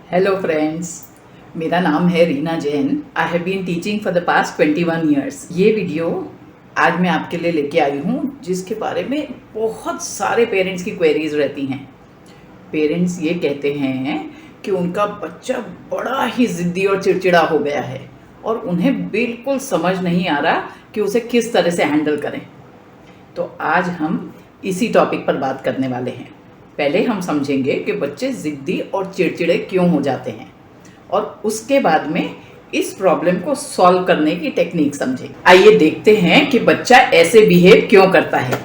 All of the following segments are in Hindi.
हेलो फ्रेंड्स, मेरा नाम है Reena Jain. I have been teaching for the past 21 years. ये वीडियो आज मैं आपके लिए लेके आई हूँ जिसके बारे में बहुत सारे पेरेंट्स की क्वेरीज रहती हैं। पेरेंट्स ये कहते हैं कि उनका बच्चा बड़ा ही ज़िद्दी और चिड़चिड़ा हो गया है और उन्हें बिल्कुल समझ नहीं आ रहा कि उसे किस तरह से हैंडल करें। तो आज हम इसी टॉपिक पर बात करने वाले हैं। पहले हम समझेंगे कि बच्चे ज़िद्दी और चिड़चिड़े क्यों हो जाते हैं और उसके बाद में इस प्रॉब्लम को सॉल्व करने की टेक्निक समझेंगे। आइए देखते हैं कि बच्चा ऐसे बिहेव क्यों करता है।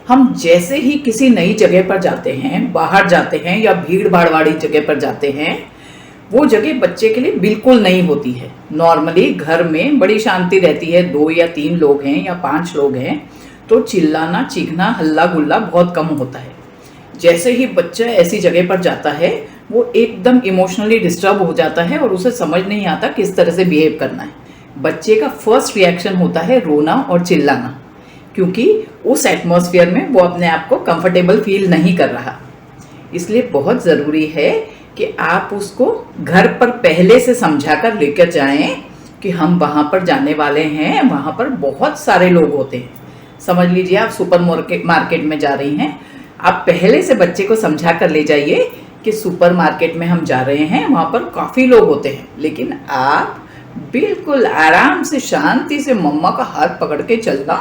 हम जैसे ही किसी नई जगह पर जाते हैं, बाहर जाते हैं या भीड़ भाड़ वाली जगह पर जाते हैं, वो जगह बच्चे के लिए बिल्कुल नहीं होती है। नॉर्मली घर में बड़ी शांति रहती है, 2 या 3 लोग हैं या 5 लोग हैं तो चिल्लाना, चीखना, हल्ला गुल्ला बहुत कम होता है। जैसे ही बच्चा ऐसी जगह पर जाता है वो एकदम इमोशनली डिस्टर्ब हो जाता है और उसे समझ नहीं आता किस तरह से बिहेव करना है। बच्चे का फर्स्ट रिएक्शन होता है रोना और चिल्लाना, क्योंकि उस एटमॉस्फेयर में वो अपने आप को कंफर्टेबल फील नहीं कर रहा। इसलिए बहुत ज़रूरी है कि आप उसको घर पर पहले से समझा कर लेकर जाएं कि हम वहाँ पर जाने वाले हैं, वहाँ पर बहुत सारे लोग होते हैं। समझ लीजिए आप सुपर मार्केट में जा रही हैं, आप पहले से बच्चे को समझा कर ले जाइए कि सुपर मार्केट में हम जा रहे हैं, वहाँ पर काफ़ी लोग होते हैं, लेकिन आप बिल्कुल आराम से शांति से मम्मा का हाथ पकड़ के चलना,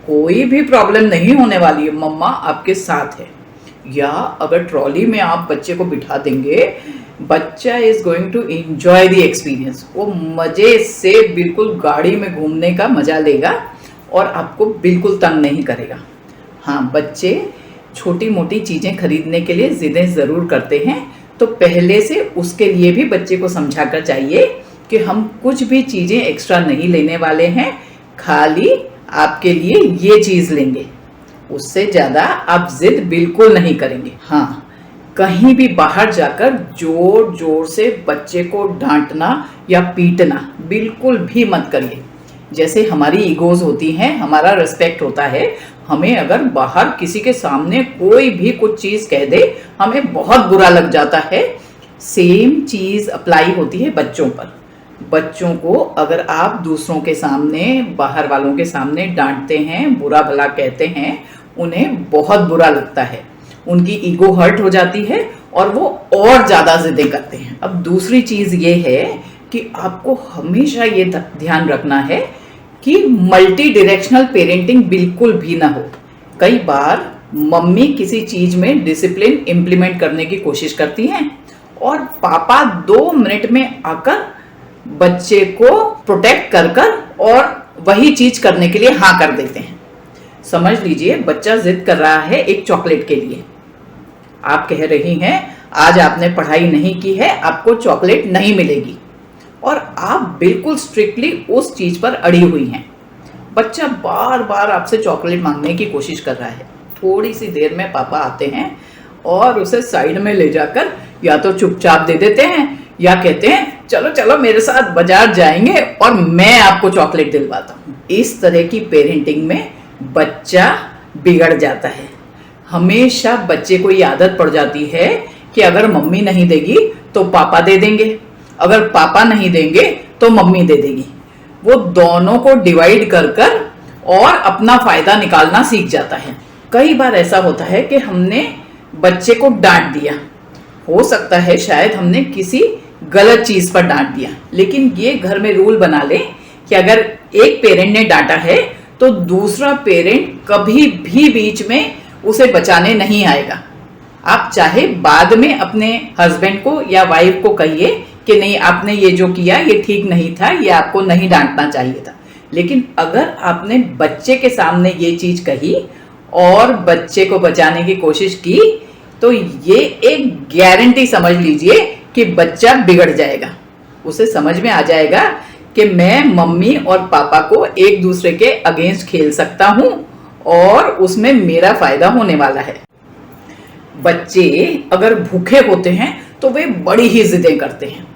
कोई भी प्रॉब्लम नहीं होने वाली है, मम्मा आपके साथ है। या अगर ट्रॉली में आप बच्चे को बिठा देंगे, बच्चा is going to enjoy the experience. वो मज़े से बिल्कुल गाड़ी में घूमने का मज़ा लेगा और आपको बिल्कुल तंग नहीं करेगा। हाँ, बच्चे छोटी मोटी चीज़ें खरीदने के लिए ज़िदें ज़रूर करते हैं, तो पहले से उसके लिए भी बच्चे को समझा कर चाहिए कि हम कुछ भी चीज़ें एक्स्ट्रा नहीं लेने वाले हैं, खाली आपके लिए ये चीज़ लेंगे, उससे ज़्यादा आप ज़िद बिल्कुल नहीं करेंगे। हाँ, कहीं भी बाहर जाकर जोर जोर से बच्चे को डांटना या पीटना बिल्कुल भी मत करिए। जैसे हमारी ईगोज़ होती हैं, हमारा रिस्पेक्ट होता है, हमें अगर बाहर किसी के सामने कोई भी कुछ चीज़ कह दे हमें बहुत बुरा लग जाता है। सेम चीज़ अप्लाई होती है बच्चों पर। बच्चों को अगर आप दूसरों के सामने, बाहर वालों के सामने डांटते हैं, बुरा भला कहते हैं, उन्हें बहुत बुरा लगता है, उनकी ईगो हर्ट हो जाती है और वो और ज़्यादा ज़िद्दें करते हैं। अब दूसरी चीज़ ये है कि आपको हमेशा ये ध्यान रखना है कि मल्टी डायरेक्शनल पेरेंटिंग बिल्कुल भी ना हो। कई बार मम्मी किसी चीज़ में डिसिप्लिन इम्प्लीमेंट करने की कोशिश करती हैं और पापा 2 मिनट में आकर बच्चे को प्रोटेक्ट कर और वही चीज़ करने के लिए हाँ कर देते हैं। समझ लीजिए बच्चा जिद कर रहा है एक चॉकलेट के लिए, आप कह रही हैं आज आपने पढ़ाई नहीं की है, आपको चॉकलेट नहीं मिलेगी, और आप बिल्कुल स्ट्रिक्टली उस चीज़ पर अड़ी हुई हैं। बच्चा बार बार आपसे चॉकलेट मांगने की कोशिश कर रहा है। थोड़ी सी देर में पापा आते हैं और उसे साइड में ले जाकर या तो चुपचाप दे देते हैं या कहते हैं चलो चलो मेरे साथ बाजार जाएंगे और मैं आपको चॉकलेट दिलवाता हूँ। इस तरह की पेरेंटिंग में बच्चा बिगड़ जाता है। हमेशा बच्चे को ये आदत पड़ जाती है कि अगर मम्मी नहीं देगी तो पापा दे देंगे, अगर पापा नहीं देंगे तो मम्मी दे देगी। वो दोनों को डिवाइड कर और अपना फायदा निकालना सीख जाता है। कई बार ऐसा होता है कि हमने बच्चे को डांट दिया, हो सकता है शायद हमने किसी गलत चीज़ पर डांट दिया, लेकिन ये घर में रूल बना लें कि अगर एक पेरेंट ने डांटा है तो दूसरा पेरेंट कभी भी बीच में उसे बचाने नहीं आएगा। आप चाहे बाद में अपने हस्बैंड को या वाइफ को कहिए कि नहीं आपने ये जो किया ये ठीक नहीं था, ये आपको नहीं डांटना चाहिए था, लेकिन अगर आपने बच्चे के सामने ये चीज़ कही और बच्चे को बचाने की कोशिश की तो ये एक गारंटी समझ लीजिए कि बच्चा बिगड़ जाएगा। उसे समझ में आ जाएगा कि मैं मम्मी और पापा को एक दूसरे के अगेंस्ट खेल सकता हूँ और उसमें मेरा फायदा होने वाला है। बच्चे अगर भूखे होते हैं तो वे बड़ी ही जिदें करते हैं,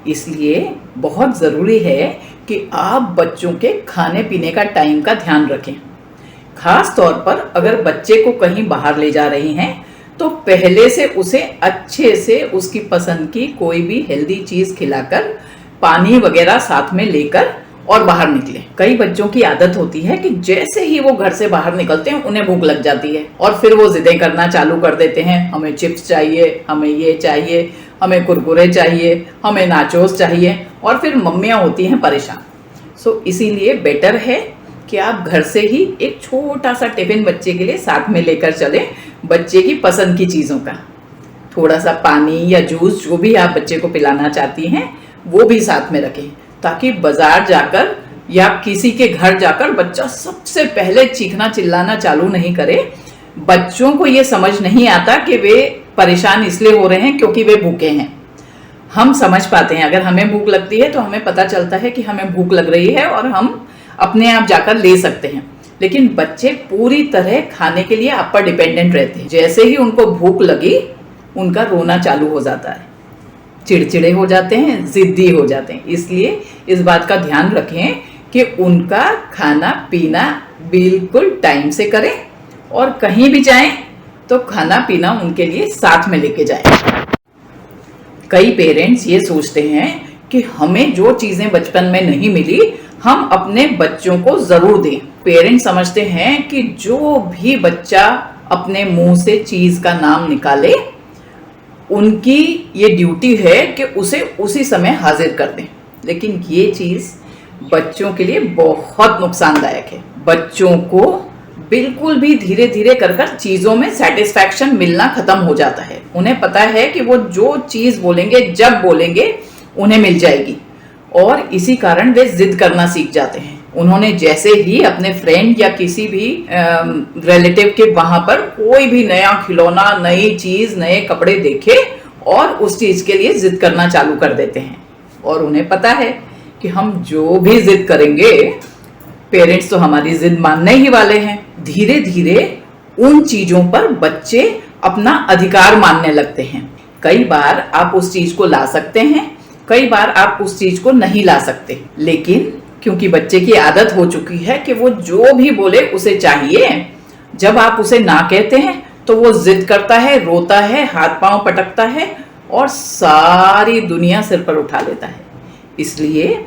इसलिए बहुत ज़रूरी है कि आप बच्चों के खाने पीने का टाइम का ध्यान रखें। खास तौर पर अगर बच्चे को कहीं बाहर ले जा रही हैं तो पहले से उसे अच्छे से उसकी पसंद की कोई भी हेल्दी चीज खिलाकर, पानी वगैरह साथ में लेकर और बाहर निकले। कई बच्चों की आदत होती है कि जैसे ही वो घर से बाहर निकलते हैं उन्हें भूख लग जाती है और फिर वो जिदें करना चालू कर देते हैं, हमें चिप्स चाहिए, हमें ये चाहिए, हमें कुरकुरे चाहिए, हमें नाचोस चाहिए, और फिर मम्मियाँ होती हैं परेशान। सो इसीलिए बेटर है कि आप घर से ही एक छोटा सा टिफिन बच्चे के लिए साथ में लेकर चलें, बच्चे की पसंद की चीज़ों का, थोड़ा सा पानी या जूस जो भी आप बच्चे को पिलाना चाहती हैं वो भी साथ में रखें, ताकि बाजार जाकर या किसी के घर जाकर बच्चा सबसे पहले चीखना चिल्लाना चालू नहीं करे। बच्चों को ये समझ नहीं आता कि वे परेशान इसलिए हो रहे हैं क्योंकि वे भूखे हैं। हम समझ पाते हैं, अगर हमें भूख लगती है तो हमें पता चलता है कि हमें भूख लग रही है और हम अपने आप जाकर ले सकते हैं, लेकिन बच्चे पूरी तरह खाने के लिए आप पर डिपेंडेंट रहते हैं। जैसे ही उनको भूख लगी उनका रोना चालू हो जाता है, चिड़चिड़े हो जाते हैं, जिद्दी हो जाते हैं। इसलिए इस बात का ध्यान रखें कि उनका खाना पीना बिल्कुल टाइम से करें और कहीं भी जाएं तो खाना पीना उनके लिए साथ में लेके जाएं। कई पेरेंट्स ये सोचते हैं कि हमें जो चीजें बचपन में नहीं मिली हम अपने बच्चों को जरूर दें। पेरेंट्स समझते हैं कि जो भी बच्चा अपने मुंह से चीज का नाम निकाले उनकी ये ड्यूटी है कि उसे उसी समय हाजिर कर दें, लेकिन ये चीज बच्चों के लिए बहुत नुकसानदायक है। बच्चों को बिल्कुल भी धीरे धीरे कर कर चीजों में सेटिस्फैक्शन मिलना खत्म हो जाता है। उन्हें पता है कि वो जो चीज बोलेंगे जब बोलेंगे उन्हें मिल जाएगी, और इसी कारण वे जिद करना सीख जाते हैं। उन्होंने जैसे ही अपने फ्रेंड या किसी भी रिलेटिव के वहां पर कोई भी नया खिलौना, नई चीज, नए कपड़े देखे और उस चीज के लिए जिद करना चालू कर देते हैं, और उन्हें पता है कि हम जो भी जिद करेंगे पेरेंट्स तो हमारी जिद मानने ही वाले हैं। धीरे धीरे उन चीजों पर बच्चे अपना अधिकार मानने लगते हैं। कई बार आप उस चीज को ला सकते हैं, कई बार आप उस चीज को नहीं ला सकते, लेकिन क्योंकि बच्चे की आदत हो चुकी है कि वो जो भी बोले उसे चाहिए, जब आप उसे ना कहते हैं तो वो जिद करता है, रोता है, हाथ पांव पटकता है और सारी दुनिया सिर पर उठा लेता है। इसलिए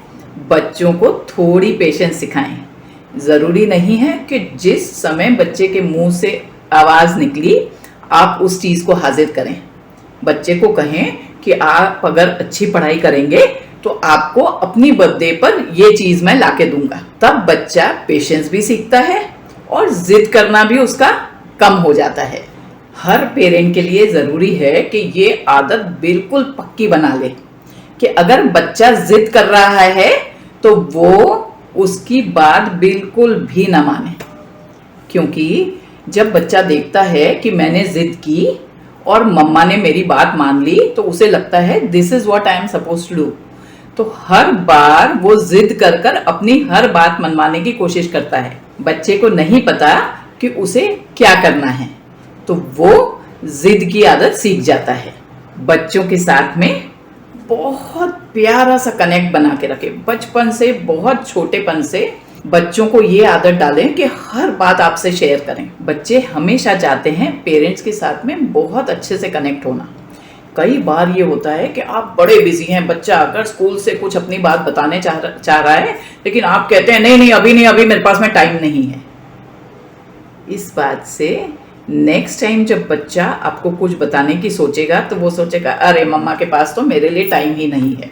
बच्चों को थोड़ी पेशेंस सिखाएं। जरूरी नहीं है कि जिस समय बच्चे के मुंह से आवाज निकली आप उस चीज को हाजिर करें। बच्चे को कहें कि आप अगर अच्छी पढ़ाई करेंगे तो आपको अपनी बर्थडे पर ये चीज मैं लाके दूंगा। तब बच्चा पेशेंस भी सीखता है और जिद करना भी उसका कम हो जाता है। हर पेरेंट के लिए जरूरी है कि ये आदत बिल्कुल पक्की बना ले कि अगर बच्चा जिद कर रहा है तो वो उसकी बात बिल्कुल भी ना माने, क्योंकि जब बच्चा देखता है कि मैंने जिद की और मम्मा ने मेरी बात मान ली तो उसे लगता है this is what I am suppose to do. तो हर बार वो जिद कर कर अपनी हर बात मनवाने की कोशिश करता है। बच्चे को नहीं पता कि उसे क्या करना है, तो वो जिद की आदत सीख जाता है। बच्चों के साथ में बहुत प्यारा सा कनेक्ट बना के रखें। बचपन से, बहुत छोटेपन से बच्चों को ये आदत डालें कि हर बात आपसे शेयर करें। बच्चे हमेशा चाहते हैं पेरेंट्स के साथ में बहुत अच्छे से कनेक्ट होना। कई बार ये होता है कि आप बड़े बिजी हैं, बच्चा अगर स्कूल से कुछ अपनी बात बताने चाह रहा है, लेकिन आप कहते हैं नहीं नहीं अभी नहीं, अभी मेरे पास में टाइम नहीं है। इस बात से नेक्स्ट टाइम जब बच्चा आपको कुछ बताने की सोचेगा तो वो सोचेगा अरे मम्मा के पास तो मेरे लिए टाइम ही नहीं है।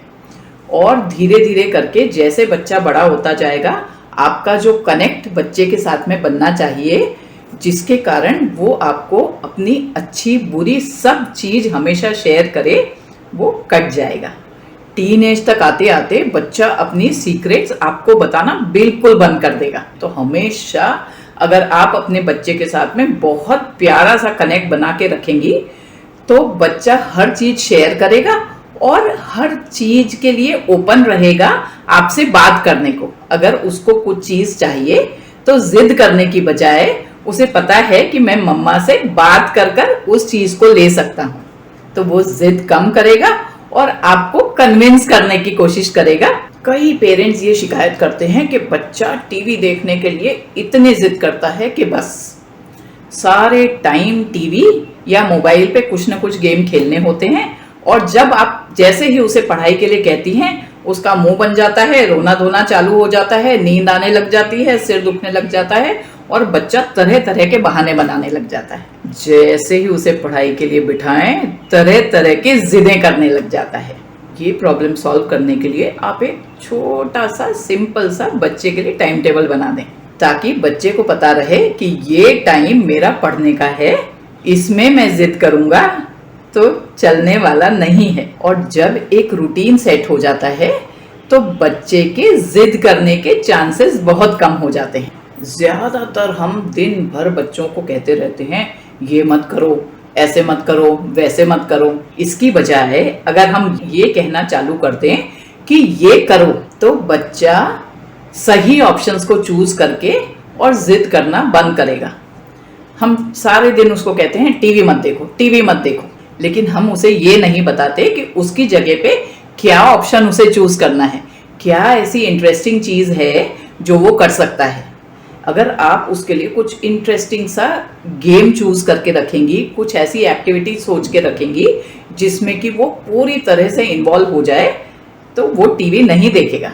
और धीरे धीरे करके जैसे बच्चा बड़ा होता जाएगा, आपका जो कनेक्ट बच्चे के साथ में बनना चाहिए, जिसके कारण वो आपको अपनी अच्छी बुरी सब चीज हमेशा शेयर करे, वो कट जाएगा। टीन एज तक आते आते बच्चा अपनी सीक्रेट्स आपको बताना बिल्कुल बंद कर देगा। तो हमेशा अगर आप अपने बच्चे के साथ में बहुत प्यारा सा कनेक्ट बना के रखेंगी तो बच्चा हर चीज शेयर करेगा और हर चीज के लिए ओपन रहेगा आपसे बात करने को। अगर उसको कुछ चीज चाहिए तो जिद करने की बजाय उसे पता है कि मैं मम्मा से बात कर कर उस चीज को ले सकता हूँ, तो वो जिद कम करेगा और आपको कन्विंस करने की कोशिश करेगा। कई पेरेंट्स ये शिकायत करते हैं कि बच्चा टीवी देखने के लिए इतनी जिद करता है कि बस सारे टाइम टीवी या मोबाइल पे कुछ ना कुछ गेम खेलने होते हैं, और जब आप जैसे ही उसे पढ़ाई के लिए कहती हैं, उसका मुंह बन जाता है, रोना धोना चालू हो जाता है, नींद आने लग जाती है, सिर दुखने लग जाता है और बच्चा तरह तरह के बहाने बनाने लग जाता है। जैसे ही उसे पढ़ाई के लिए बिठाएं, तरह तरह की जिदें करने लग जाता है। ये प्रॉब्लम सॉल्व करने के लिए आप एक छोटा सा सिंपल सा बच्चे के लिए टाइम टेबल बना दें, ताकि बच्चे को पता रहे कि ये टाइम मेरा पढ़ने का है, इसमें मैं जिद करूंगा तो चलने वाला नहीं है। और जब एक रूटीन सेट हो जाता है तो बच्चे के जिद करने के चांसेस बहुत कम हो जाते हैं। ज्यादातर हम दिन भर बच्चों को कहते रहते हैं, ये मत करो, ऐसे मत करो, वैसे मत करो। इसकी बजाय अगर हम ये कहना चालू कर दें कि ये करो, तो बच्चा सही ऑप्शंस को चूज करके और जिद करना बंद करेगा। हम सारे दिन उसको कहते हैं टीवी मत देखो, टीवी मत देखो, लेकिन हम उसे ये नहीं बताते कि उसकी जगह पे क्या ऑप्शन उसे चूज करना है, क्या ऐसी इंटरेस्टिंग चीज है जो वो कर सकता है। अगर आप उसके लिए कुछ इंटरेस्टिंग सा गेम चूज करके रखेंगी, कुछ ऐसी एक्टिविटी सोच के रखेंगी जिसमें कि वो पूरी तरह से इन्वॉल्व हो जाए, तो वो टीवी नहीं देखेगा।